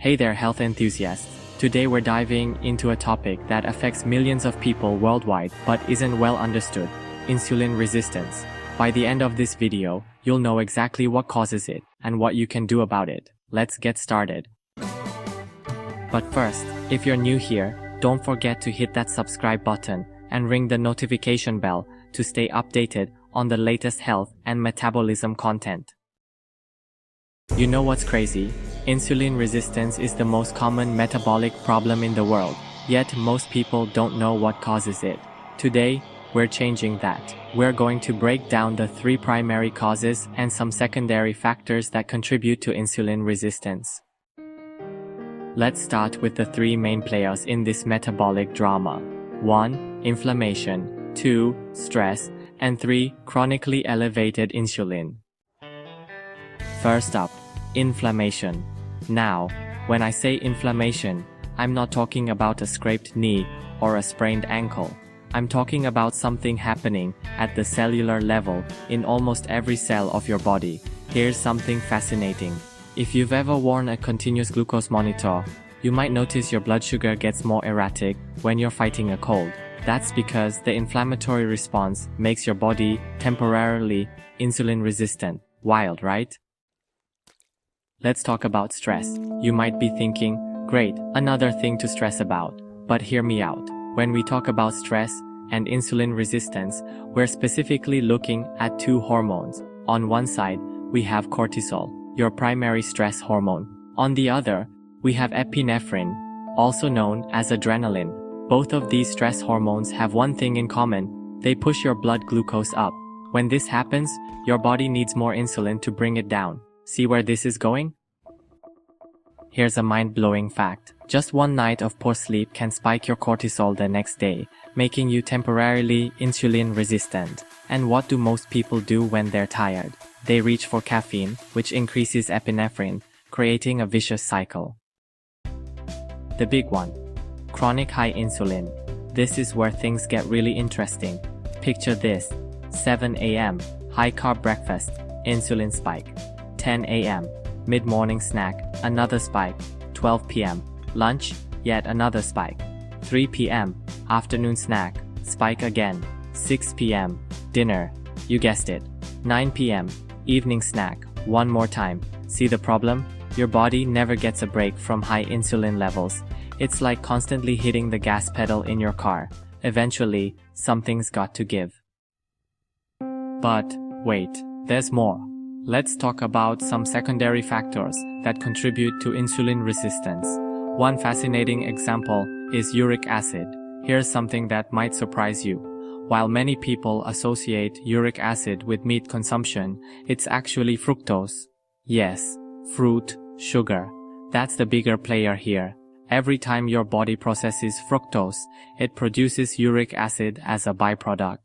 Hey there, health enthusiasts. Today we're diving into a topic that affects millions of people worldwide but isn't well understood: insulin resistance. By the end of this video, you'll know exactly what causes it and what you can do about it. Let's get started. But first, if you're new here, don't forget to hit that subscribe button and ring the notification bell to stay updated on the latest health and metabolism content. You know what's crazy? Insulin resistance is the most common metabolic problem in the world, yet most people don't know what causes it. Today, we're changing that. We're going to break down the 3 primary causes and some secondary factors that contribute to insulin resistance. Let's start with the 3 main players in this metabolic drama. 1. Inflammation. 2. Stress. And 3. Chronically elevated insulin. First up, inflammation. Now, when I say inflammation, I'm not talking about a scraped knee or a sprained ankle. I'm talking about something happening at the cellular level in almost every cell of your body. Here's something fascinating. If you've ever worn a continuous glucose monitor, you might notice your blood sugar gets more erratic when you're fighting a cold. That's because the inflammatory response makes your body temporarily insulin resistant. Wild, right? Let's talk about stress. You might be thinking, great, another thing to stress about. But hear me out. When we talk about stress and insulin resistance, we're specifically looking at 2 hormones. On one side, we have cortisol, your primary stress hormone. On the other, we have epinephrine, also known as adrenaline. Both of these stress hormones have one thing in common: they push your blood glucose up. When this happens, your body needs more insulin to bring it down. See where this is going? Here's a mind-blowing fact. Just one night of poor sleep can spike your cortisol the next day, making you temporarily insulin resistant. And what do most people do when they're tired? They reach for caffeine, which increases epinephrine, creating a vicious cycle. The big one. Chronic high insulin. This is where things get really interesting. Picture this. 7 a.m. high-carb breakfast, insulin spike. 10 a.m. mid-morning snack, another spike. 12 p.m. lunch, yet another spike. 3 p.m. afternoon snack, spike again. 6 p.m. dinner, you guessed it. 9 p.m. evening snack, one more time. See the problem? Your body never gets a break from high insulin levels. It's like constantly hitting the gas pedal in your car. Eventually, something's got to give. But wait, there's more. Let's talk about some secondary factors that contribute to insulin resistance. One fascinating example is uric acid. Here's something that might surprise you. While many people associate uric acid with meat consumption, it's actually fructose. Yes, fruit, sugar. That's the bigger player here. Every time your body processes fructose, it produces uric acid as a byproduct.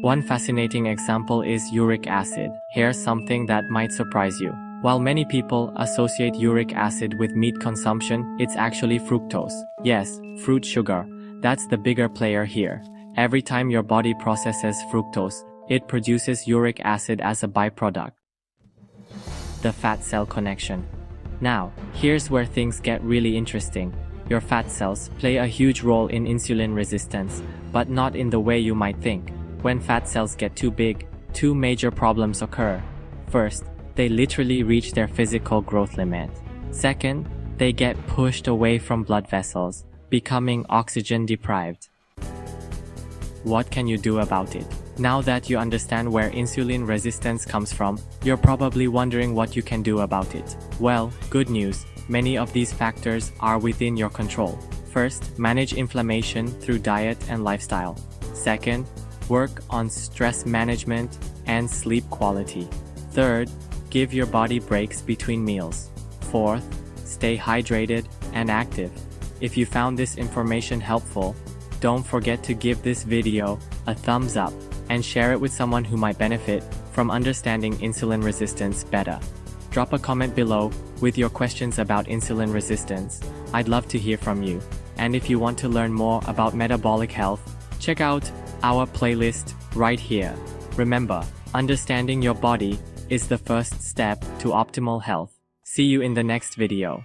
One fascinating example is uric acid. Here's something that might surprise you. While many people associate uric acid with meat consumption, it's actually fructose. Yes, fruit sugar. That's the bigger player here. Every time your body processes fructose, it produces uric acid as a byproduct. The fat cell connection. Now, here's where things get really interesting. Your fat cells play a huge role in insulin resistance, but not in the way you might think. When fat cells get too big, 2 major problems occur. First, they literally reach their physical growth limit. Second, they get pushed away from blood vessels, becoming oxygen deprived. What can you do about it? Now that you understand where insulin resistance comes from, you're probably wondering what you can do about it. Well, good news. Many of these factors are within your control. First, manage inflammation through diet and lifestyle. Second, work on stress management and sleep quality. Third, give your body breaks between meals. Fourth, stay hydrated and active. If you found this information helpful, don't forget to give this video a thumbs up and share it with someone who might benefit from understanding insulin resistance better. Drop a comment below with your questions about insulin resistance. I'd love to hear from you. And if you want to learn more about metabolic health, check out our playlist right here. Remember, understanding your body is the first step to optimal health. See you in the next video.